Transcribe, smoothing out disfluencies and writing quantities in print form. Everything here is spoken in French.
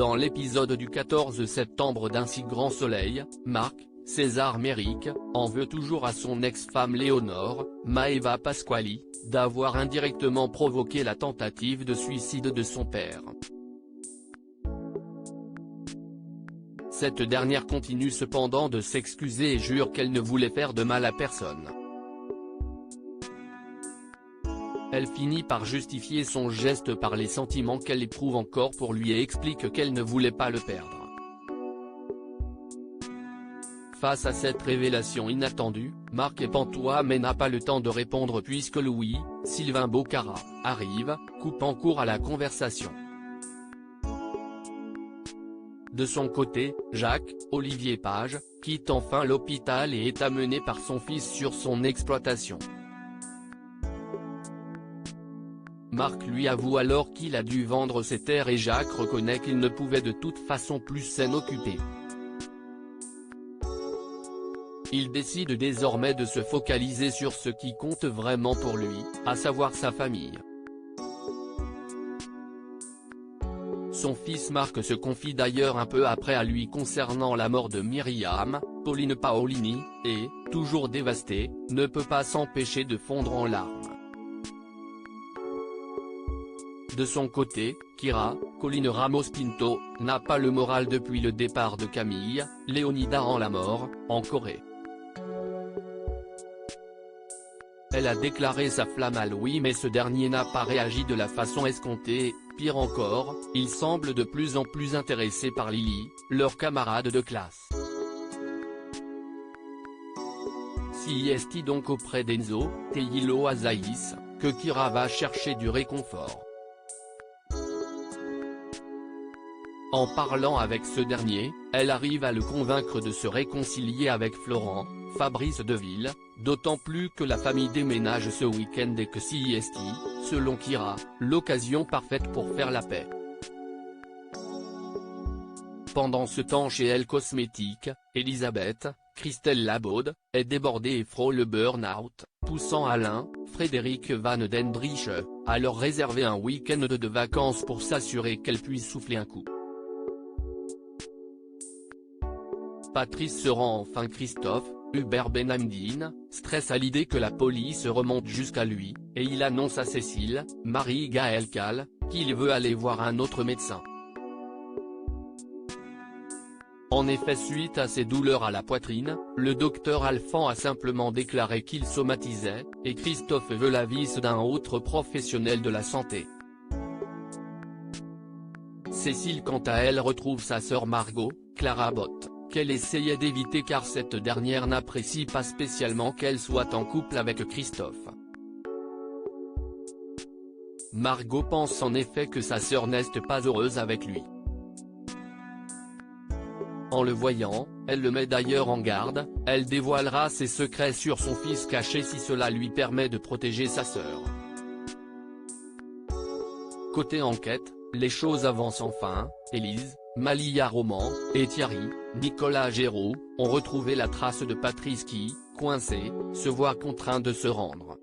Dans l'épisode du 14 septembre d'Un si grand soleil, Marc, César Méric, en veut toujours à son ex-femme Léonore, Maeva Pasquali, d'avoir indirectement provoqué la tentative de suicide de son père. Cette dernière continue cependant de s'excuser et jure qu'elle ne voulait faire de mal à personne. Elle finit par justifier son geste par les sentiments qu'elle éprouve encore pour lui et explique qu'elle ne voulait pas le perdre. Face à cette révélation inattendue, Marc est pantois mais n'a pas le temps de répondre puisque Louis, Sylvain Bocara, arrive, coupant court à la conversation. De son côté, Jacques, Olivier Page, quitte enfin l'hôpital et est amené par son fils sur son exploitation. Marc lui avoue alors qu'il a dû vendre ses terres et Jacques reconnaît qu'il ne pouvait de toute façon plus s'en occuper. Il décide désormais de se focaliser sur ce qui compte vraiment pour lui, à savoir sa famille. Son fils Marc se confie d'ailleurs un peu après à lui concernant la mort de Myriam. Pauline Paolini, et, toujours dévasté, ne peut pas s'empêcher de fondre en larmes. De son côté, Kira, Colline Ramos-Pinto, n'a pas le moral depuis le départ de Camille, Léonida en la mort, en Corée. Elle a déclaré sa flamme à Louis mais ce dernier n'a pas réagi de la façon escomptée, pire encore, il semble de plus en plus intéressé par Lily, leur camarade de classe. C'est donc auprès d'Enzo, Teilo Azaïs, que Kira va chercher du réconfort. En parlant avec ce dernier, elle arrive à le convaincre de se réconcilier avec Florent, Fabrice Deville, d'autant plus que la famille déménage ce week-end et que c'est, selon Kira, l'occasion parfaite pour faire la paix. Pendant ce temps chez Elle Cosmétiques, Elisabeth, Christelle Labaude, est débordée et frôle le burn-out, poussant Alain, Frédéric Van Dendrich, à leur réserver un week-end de vacances pour s'assurer qu'elle puisse souffler un coup. Patrice se rend enfin Christophe, Hubert Benhamdine, stresse à l'idée que la police remonte jusqu'à lui, et il annonce à Cécile, Marie-Gaëlle Cal, qu'il veut aller voir un autre médecin. En effet, suite à ses douleurs à la poitrine, le docteur Alphand a simplement déclaré qu'il somatisait, et Christophe veut l'avis d'un autre professionnel de la santé. Cécile quant à elle retrouve sa sœur Margot, Clara Bott, qu'elle essayait d'éviter car cette dernière n'apprécie pas spécialement qu'elle soit en couple avec Christophe. Margot pense en effet que sa sœur n'est pas heureuse avec lui. En le voyant, elle le met d'ailleurs en garde, elle dévoilera ses secrets sur son fils caché si cela lui permet de protéger sa sœur. Côté enquête, les choses avancent enfin, Élise, Malia Roman, et Thierry, Nicolas Géraud, ont retrouvé la trace de Patrice qui, coincé, se voit contraint de se rendre.